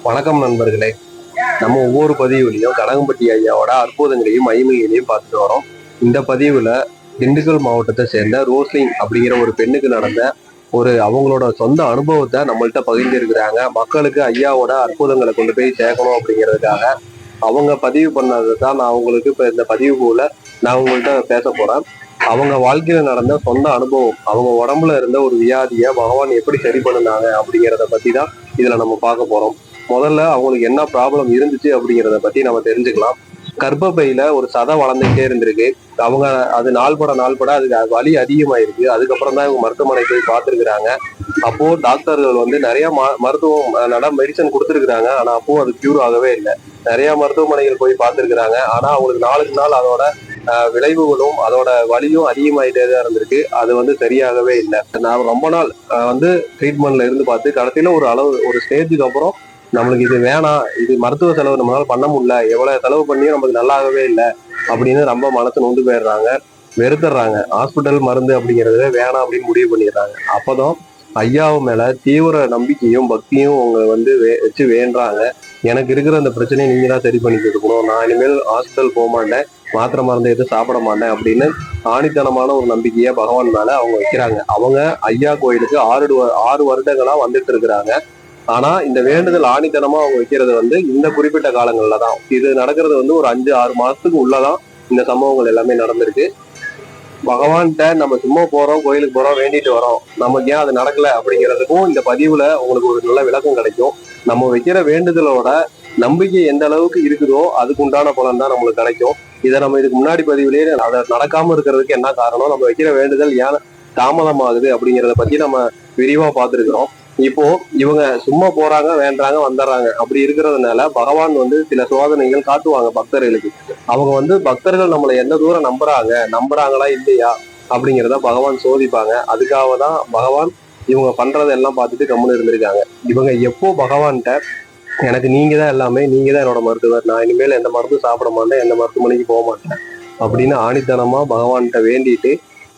வணக்கம் நண்பர்களே. நம்ம ஒவ்வொரு பதிவுலையும் கனகம்பட்டி ஐயாவோட அற்புதங்களையும் மகிமைகளையும் பார்த்துட்டு வரோம். இந்த பதிவுல திண்டுக்கல் மாவட்டத்தை சேர்ந்த ரோஸ்லின் அப்படிங்கிற ஒரு பெண்ணுக்கு நடந்த அவங்களோட சொந்த அனுபவத்தை நம்மள்கிட்ட பகிர்ந்திருக்கிறாங்க. மக்களுக்கு ஐயாவோட அற்புதங்களை கொண்டு போய் சேர்க்கணும் அப்படிங்கிறதுக்காக அவங்க பதிவு பண்ணதை தான் நான் அவங்களுக்கு இப்ப இந்த பதிவு போல நான் உங்கள்கிட்ட பேச போறேன். அவங்க வாழ்க்கையில நடந்த சொந்த அனுபவம், அவங்க உடம்புல இருந்த ஒரு வியாதியை பகவான் எப்படி சரி பண்ணுனாங்க அப்படிங்கிறத பத்தி தான் இதுல நம்ம பார்க்க போறோம். முதல்ல அவங்களுக்கு என்ன ப்ராப்ளம் இருந்துச்சு அப்படிங்கிறத பத்தி நம்ம தெரிஞ்சுக்கலாம். கர்ப்பப்பையில ஒரு சதை வளர்ந்துகிட்டே இருந்திருக்கு. அவங்க அது நாள்பட அதுக்கு வலி அதிகமாயிருக்கு. அதுக்கப்புறம் தான் இவங்க மருத்துவமனை போய் பார்த்துருக்குறாங்க. அப்போ டாக்டர்கள் வந்து நிறைய மருத்துவம் மெடிசன் கொடுத்துருக்குறாங்க. ஆனா அப்போ அது கியூர் ஆகவே இல்லை. நிறைய மருத்துவமனைகள் போய் பார்த்துருக்குறாங்க. ஆனா அவங்களுக்கு நாளுக்கு நாள் அதோட விளைவுகளும் அதோட வலியும் அதிகமாயிட்டே தான் இருந்திருக்கு. அது வந்து சரியாகவே இல்லை. நான் ரொம்ப நாள் ட்ரீட்மெண்ட்ல இருந்து பார்த்து கடைசியில ஒரு ஸ்டேஜுக்கு அப்புறம் நம்மளுக்கு இது வேணாம், இது மருத்துவ செலவு நம்மளால பண்ண முடியல, எவ்வளவு செலவு பண்ணியும் நமக்கு நல்லாகவே இல்லை அப்படின்னு ரொம்ப மனசு நொந்து போயிடுறாங்க, வெறுத்துடுறாங்க. ஹாஸ்பிட்டல் மருந்து அப்படிங்கிறத வேணாம் அப்படின்னு முடிவு பண்ணிடுறாங்க. அப்போதான் ஐயாவு மேல தீவிர நம்பிக்கையும் பக்தியும் அவங்க வச்சு வேண்டுறாங்க. எனக்கு இருக்கிற அந்த பிரச்சனையை நீங்க தான் சரி பண்ணி கொடுக்கணும், நான் இனிமேல் ஹாஸ்பிட்டல் போக மாட்டேன், மாத்திரை மருந்து எதுவும் சாப்பிட மாட்டேன் அப்படின்னு ஆணித்தனமான ஒரு நம்பிக்கையை பகவான் மேல அவங்க வைக்கிறாங்க. அவங்க ஐயா கோயிலுக்கு 6 வருடங்களா வந்துட்டு இருக்கிறாங்க. ஆனா இந்த வேண்டுதல் ஆணித்தனமா அவங்க வைக்கிறது இந்த குறிப்பிட்ட காலங்கள்ல தான். இது நடக்கிறது ஒரு 5-6 மாசத்துக்கு உள்ளதான் இந்த சம்பவங்கள் எல்லாமே நடந்திருக்கு. பகவான்கிட்ட நம்ம சும்மா போறோம், கோயிலுக்கு போறோம், வேண்டிட்டு வரோம், நமக்கு ஏன் அது நடக்கல அப்படிங்கிறதுக்கும் இந்த பதிவுல உங்களுக்கு ஒரு நல்ல விளக்கம் கிடைக்கும். நம்ம வைக்கிற வேண்டுதலோட நம்பிக்கை எந்த அளவுக்கு இருக்குதோ அதுக்கு உண்டான பலன் தான் நம்மளுக்கு கிடைக்கும். இதை நம்ம இதுக்கு முன்னாடி பதிவுலேயே அதை நடக்காம இருக்கிறதுக்கு என்ன காரணம், நம்ம வைக்கிற வேண்டுதல் ஏன் தாமதமாகுது அப்படிங்கிறத பத்தி நம்ம விரிவா பார்த்துருக்கிறோம். இப்போ இவங்க சும்மா போறாங்க, வேண்டாங்க, வந்துடுறாங்க. அப்படி இருக்கிறதுனால பகவான் சில சோதனைகள் காட்டுவாங்க பக்தர்களுக்கு. அவங்க பக்தர்கள் நம்மளை எந்த தூரம் நம்புறாங்களா இல்லையா அப்படிங்கிறத பகவான் சோதிப்பாங்க. அதுக்காக தான் பகவான் இவங்க பண்றதெல்லாம் பார்த்துட்டு கம்முன்னு இருந்திருக்காங்க. இவங்க எப்போ பகவான்கிட்ட எனக்கு நீங்க தான் எல்லாமே, நீங்க தான் என்னோட மருத்துவர், நான் இனிமேல் எந்த மருந்தும் சாப்பிட மாட்டேன், எந்த மருத்துவமனைக்கு போக மாட்டேன் அப்படின்னு ஆணித்தனமா பகவான்கிட்ட வேண்டிட்டு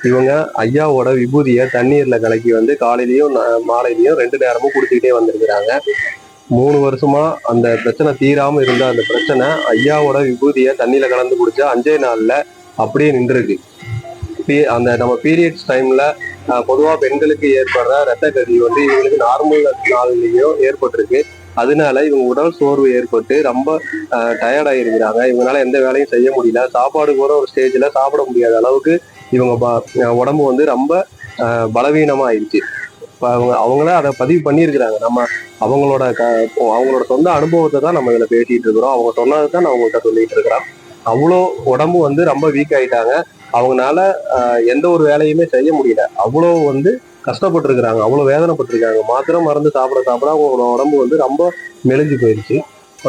இவங்க ஐயாவோட விபூதியை தண்ணீர்ல கலக்கி காலையிலயும் மாலையிலயும் 2 நேரமும் குடிச்சுக்கிட்டே வந்திருக்கிறாங்க. 3 வருஷமா அந்த பிரச்சனை தீராம இருந்த அந்த பிரச்சனை ஐயாவோட விபூதியை தண்ணியில கலந்து குடிச்சா 5 நாள்ல அப்படியே நின்றுருக்கு. அந்த நம்ம பீரியட்ஸ் டைம்ல பொதுவா பெண்களுக்கு ஏற்படுற ரத்த கதி இவங்களுக்கு நார்மல் நாள்லயும் ஏற்பட்டிருக்கு. அதனால இவங்க உடல் சோர்வு ஏற்பட்டு ரொம்ப டயர்ட் ஆகிருக்கிறாங்க. இவங்களால எந்த வேலையும் செய்ய முடியல. சாப்பாடு கூட ஒரு ஸ்டேஜ்ல சாப்பிட முடியாத அளவுக்கு இவங்க உடம்பு ரொம்ப பலவீனமா ஆயிடுச்சு. இப்ப அவங்கள அதை பதிவு பண்ணியிருக்கிறாங்க. நம்ம அவங்களோட சொந்த அனுபவத்தை தான் நம்ம இதுல பேசிட்டு இருக்கிறோம். அவங்க சொன்னதை தான் நான் உங்கள்கிட்ட சொல்லிட்டு இருக்கிறேன். அவ்வளோ உடம்பு ரொம்ப வீக் ஆயிட்டாங்க. அவங்களால எந்த ஒரு வேலையுமே செய்ய முடியல. அவ்வளோ கஷ்டப்பட்டிருக்கிறாங்க, அவ்வளோ வேதனைப்பட்டிருக்காங்க. மாத்திரை மருந்து சாப்பிட அவங்களோட உடம்பு ரொம்ப மெலிஞ்சு போயிடுச்சு.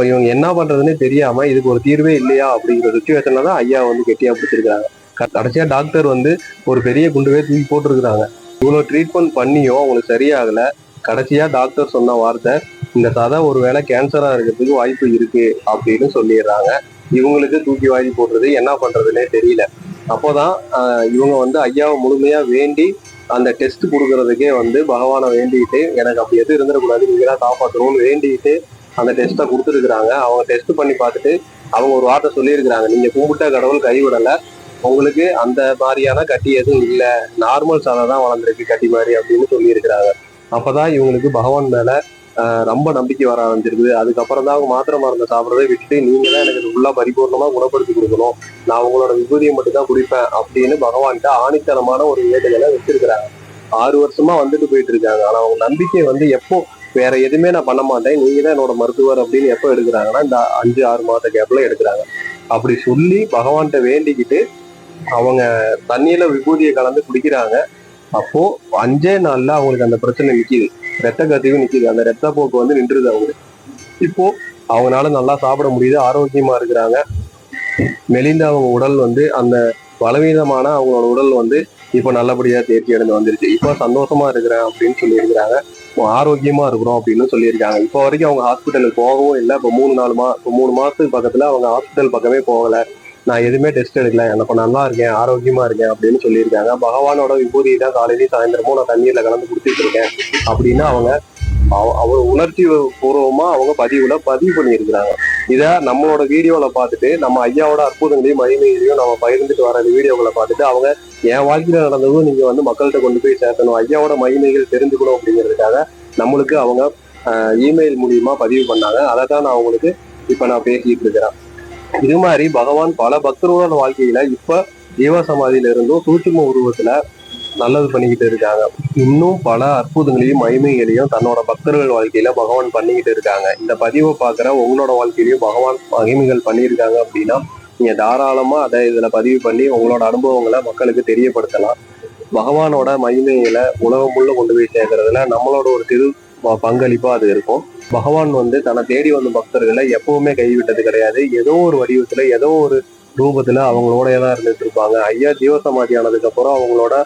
இவங்க என்ன பண்றதுன்னே தெரியாம இதுக்கு ஒரு தீர்வே இல்லையா அப்படிங்கிற சுச்சுவேஷன்ல தான் ஐயா கெட்டியா பிடிச்சிருக்காங்க. கடைசியா டாக்டர் ஒரு பெரிய குண்டுவே தூக்கி போட்டிருக்கிறாங்க. இவ்வளவு ட்ரீட்மெண்ட் பண்ணியும் அவங்களுக்கு சரியாகல. கடைசியா டாக்டர் சொன்ன வார்த்தை, இந்த சதை ஒருவேளை கேன்சரா இருக்கிறதுக்கு வாய்ப்பு இருக்கு அப்படின்னு சொல்லிடுறாங்க. இவங்களுக்கு தூக்கி வாங்கி போடுறது என்ன பண்றதுன்னே தெரியல. அப்போதான் இவங்க ஐயாவை முழுமையா வேண்டி அந்த டெஸ்ட் கொடுக்கறதுக்கே பகவானை வேண்டிட்டு, எனக்கு அப்படி எதுவும் இருந்துடக்கூடாது, நீங்க தான் காப்பாற்றணும்னு வேண்டிட்டு அந்த டெஸ்ட்டை கொடுத்துருக்குறாங்க. அவங்க டெஸ்ட் பண்ணி பார்த்துட்டு அவங்க ஒரு வார்த்தை சொல்லியிருக்கிறாங்க, நீங்க கும்பிட்ட கடவுள் கைவிடல, உங்களுக்கு அந்த மாதிரியான கட்டி எதுவும் இல்லை, நார்மல் சதை தான் வளர்ந்துருக்கு கட்டி மாதிரி அப்படின்னு சொல்லியிருக்கிறாங்க. அப்பதான் இவங்களுக்கு பகவான் மேல ரொம்ப நம்பிக்கை வர ஆரம்பிச்சிருக்குது. அதுக்கப்புறம் தான் அவங்க மாத்திரை மருந்தை சாப்பிட்றதை விட்டுட்டு, நீங்க தான் எனக்கு ஃபுல்லா பரிபூர்ணமா குணப்படுத்தி கொடுக்கணும், நான் உங்களோட விபூதியை மட்டும் தான் குடிப்பேன் அப்படின்னு பகவான்கிட்ட ஆணித்தனமான ஒரு வேண்டுதலை வச்சிருக்கிறாங்க. 6 வருஷமா போயிட்டு இருக்காங்க. ஆனா அவங்க நம்பிக்கை எப்போ வேற எதுவுமே நான் பண்ண மாட்டேன், நீங்க தான் என்னோட மருத்துவர் அப்படின்னு எப்போ எடுக்கிறாங்கன்னா இந்த 5-6 மாத கேப்ல எடுக்கிறாங்க. அப்படி சொல்லி பகவான்கிட்ட வேண்டிக்கிட்டு அவங்க தண்ணியில விபூதியை கலந்து குடிக்கிறாங்க. அப்போ 5 நாள்ல அவங்களுக்கு அந்த பிரச்சனை நிக்குது, ரத்த கசிவு நிக்குது, அந்த ரத்த போக்கு நின்றுது அவங்களுக்கு. இப்போ அவங்களால நல்லா சாப்பிட முடியுது, ஆரோக்கியமா இருக்கிறாங்க. மெலிந்த அவங்க உடல் அந்த பலவீனமான அவங்களோட உடல் இப்போ நல்லபடியா தேர்ச்சி அடைந்து வந்துருச்சு. இப்போ சந்தோஷமா இருக்கிறேன் அப்படின்னு சொல்லியிருக்கிறாங்க. ஆரோக்கியமா இருக்கிறோம் அப்படின்னு சொல்லியிருக்காங்க. இப்போ வரைக்கும் அவங்க ஹாஸ்பிட்டலுக்கு போகவும் இல்லை. இப்போ 3 மாசத்துக்கு பக்கத்துல அவங்க ஹாஸ்பிட்டல் பக்கமே போகல, நான் எதுவுமே டெஸ்ட் எடுக்கல, எனக்கு நல்லா இருக்கேன், ஆரோக்கியமா இருக்கேன் அப்படின்னு சொல்லியிருக்காங்க. பகவானோட விபூதியை தான் காலையிலையும் சாயந்தரமும் நான் தண்ணீர்ல கலந்து குடிச்சிட்டு இருக்கேன் அப்படின்னு அவங்க அவங்க உணர்ச்சி பூர்வமா அவங்க பதிவு பண்ணியிருக்கிறாங்க. இத நம்மளோட வீடியோல பார்த்துட்டு நம்ம ஐயாவோட அற்புதங்களையும் மகிமைகளையும் நம்ம பகிர்ந்துட்டு வர வீடியோக்களை பார்த்துட்டு அவங்க என் வாழ்க்கையில நடந்ததும் நீங்க வந்து மக்கள்கிட்ட கொண்டு போய் சேர்க்கணும், ஐயாவோட மகிமைகள் தெரிஞ்சுக்கணும் அப்படிங்கிறதுக்காக நம்மளுக்கு அவங்க இமெயில் மூலியமா பதிவு பண்ணாங்க. அதை தான் நான் உங்களுக்கு இப்ப நான் பேசிட்டு இருக்கிறேன். இது மாதிரி பகவான் பல பக்தர்களோட வாழ்க்கையில இப்ப ஜீவசமாதியில இருந்தும் சூட்சும உருவத்துல நல்லது பண்ணிக்கிட்டு இருக்காங்க. இன்னும் பல அற்புதங்களையும் மகிமைகளையும் தன்னோட பக்தர்கள் வாழ்க்கையில பகவான் பண்ணிக்கிட்டு இருக்காங்க. இந்த பதிவை பார்க்குற உங்களோட வாழ்க்கையிலையும் பகவான் மகிமைகள் பண்ணியிருக்காங்க அப்படின்னா நீங்க தாராளமா அதை இதுல பதிவு பண்ணி உங்களோட அனுபவங்களை மக்களுக்கு தெரியப்படுத்தலாம். பகவானோட மகிமைகளை உலகம் முள்ள கொண்டு போய் சேர்க்கறதுல நம்மளோட ஒரு பங்களிப்பா அது இருக்கும். பகவான் வந்து தன்னை தேடி வந்த பக்தர்களை எப்பவுமே கைவிட்டது கிடையாது. ஏதோ ஒரு வடிவத்துல ஏதோ ஒரு ரூபத்துல அவங்களோடதான் இருந்துட்டு இருப்பாங்க. ஐயா ஜீவசமாதி ஆனதுக்கு அப்புறம் அவங்களோட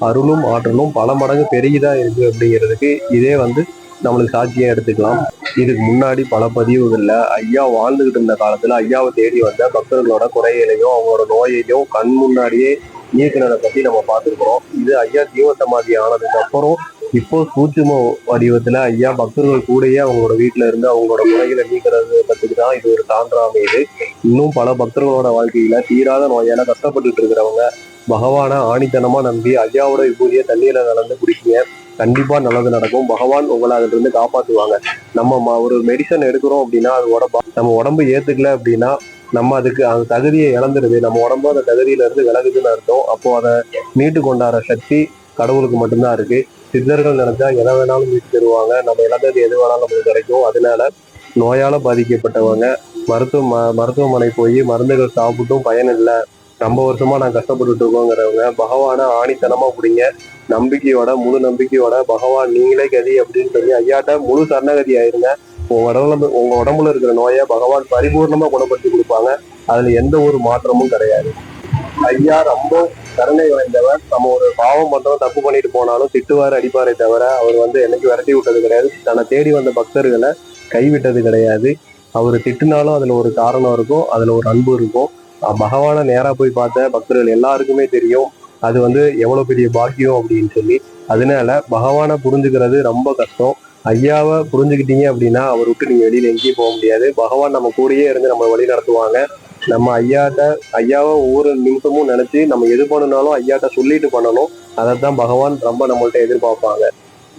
அருளும் ஆற்றலும் பல மடங்கு பெருகிதா இருக்கு அப்படிங்கிறதுக்கு இதே வந்து நம்மளுக்கு சாட்சியா எடுத்துக்கலாம். இதுக்கு முன்னாடி பல பதிவுகள்ல ஐயா வாழ்ந்துகிட்டு இருந்த காலத்துல ஐயாவை தேடி வந்த பக்தர்களோட குறைகளையும் அவங்களோட நோயையும் கண் முன்னாடியே இயக்குனரை பத்தி நம்ம பார்த்துருக்கிறோம். இது ஐயா ஜீவசமாதி ஆனதுக்கு அப்புறம் இப்போ சூட்சும வடிவத்துல ஐயா பக்தர்கள் கூடயே அவங்களோட வீட்டுல இருந்து அவங்களோட குறைகளை நீக்கிறது பத்திக்கு தான் இது ஒரு சான்றா அமையுது. இன்னும் பல பக்தர்களோட வாழ்க்கையில தீராத நோயால கஷ்டப்பட்டுட்டு இருக்கிறவங்க பகவான ஆணித்தனமா நம்பி ஐயாவோட விபூதியை தண்ணீரை கலந்து குடிக்கீங்க, கண்டிப்பா நல்லது நடக்கும். பகவான் உங்களை அதுல இருந்து காப்பாத்துவாங்க. நம்ம ஒரு மெடிசன் எடுக்கிறோம் அப்படின்னா அது நம்ம உடம்பு ஏத்துக்கல அப்படின்னா நம்ம அதுக்கு அந்த தகுதியை இழந்துருது. நம்ம உடம்பு அந்த தகுதியில இருந்து விலகுதுன்னு அர்த்தம். அப்போ அதை மீட்டு கொண்டாடுற சக்தி கடவுளுக்கு மட்டும்தான் இருக்கு. சித்தர்கள் நினைச்சா எதை வேணாலும் மீட்டு தருவாங்க. நம்ம இழந்தது எது வேணாலும் நமக்கு கிடைக்கும். அதனால நோயால பாதிக்கப்பட்டவங்க மருத்துவமனை போய் மருந்துகள் சாப்பிட்டும் பயன் இல்லை, ரொம்ப வருஷமா நான் கஷ்டப்பட்டுட்டு இருக்கோங்கிறவங்க பகவான ஆணித்தனமா பிடிங்க. நம்பிக்கையோட முழு நம்பிக்கையோட பகவான் நீங்களே கதி அப்படின்னு சொல்லி ஐயாட்ட முழு சரணகதி ஆயிருங்க. உங்க உடம்புல இருக்கிற நோயை பகவான் பரிபூர்ணமா குணப்படுத்தி கொடுப்பாங்க. அதுல எந்த ஒரு மாற்றமும் கிடையாது. ஐயா ரொம்ப கருணை வாய்ந்தவர். நம்ம ஒரு பாவம் பண்றோம், தப்பு பண்ணிட்டு போனாலும் திட்டுவாரு அடிப்பாரே தவிர அவர் வந்து என்னைக்கு விரட்டி விட்டது கிடையாது. தன்னை தேடி வந்த பக்தர்களை கைவிட்டது கிடையாது. அவரு திட்டுனாலும் அதுல ஒரு காரணம் இருக்கும், அதுல ஒரு அன்பு இருக்கும். பகவான நேரா போய் பார்த்த பக்தர்கள் எல்லாருக்குமே தெரியும் அது வந்து எவ்வளவு பெரிய பாக்கியம் அப்படின்னு சொல்லி. அதனால பகவானை புரிஞ்சுக்கிறது ரொம்ப கஷ்டம். ஐயாவை புரிஞ்சுக்கிட்டீங்க அப்படின்னா அவர் விட்டு நீங்க வெளியில எங்கேயும் போக முடியாது. பகவான் நம்ம கூடயே இருந்து நம்ம வழி நடத்துவாங்க. நம்ம ஐயாவை ஒவ்வொரு நிமிஷமும் நினைச்சு நம்ம எது பண்ணனாலும் ஐயாட்ட சொல்லிட்டு பண்ணணும். அதைத்தான் பகவான் ரொம்ப நம்மள்ட்ட எதிர்பார்ப்பாங்க.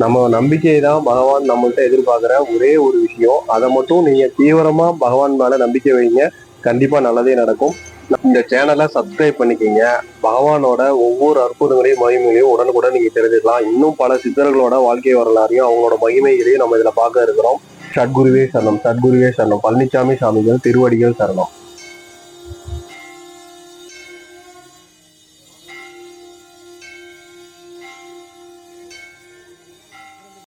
நம்ம நம்பிக்கையை தான் பகவான் நம்மள்ட்ட எதிர்பார்க்கிற ஒரே ஒரு விஷயம். அதை மட்டும் நீங்க தீவிரமா பகவான் மேல நம்பிக்கை வைங்க, கண்டிப்பா நல்லதே நடக்கும். இந்த சேனலை சப்ஸ்கிரைப் பண்ணிக்கிங்க. பகவானோட ஒவ்வொரு அற்புதங்களையும் மகிமைகளையும் உடனுக்குடன் நீங்க தெரிஞ்சுக்கலாம். இன்னும் பல சித்தர்களோட வாழ்க்கை வரலாறையும் அவங்களோட மகிமைகளையும் நம்ம இதுல பார்க்க இருக்கிறோம். சத்குருவே சரணம், சத்குருவே சரணம். பழனிசாமி சாமிகள் திருவடிகள் சரணம்.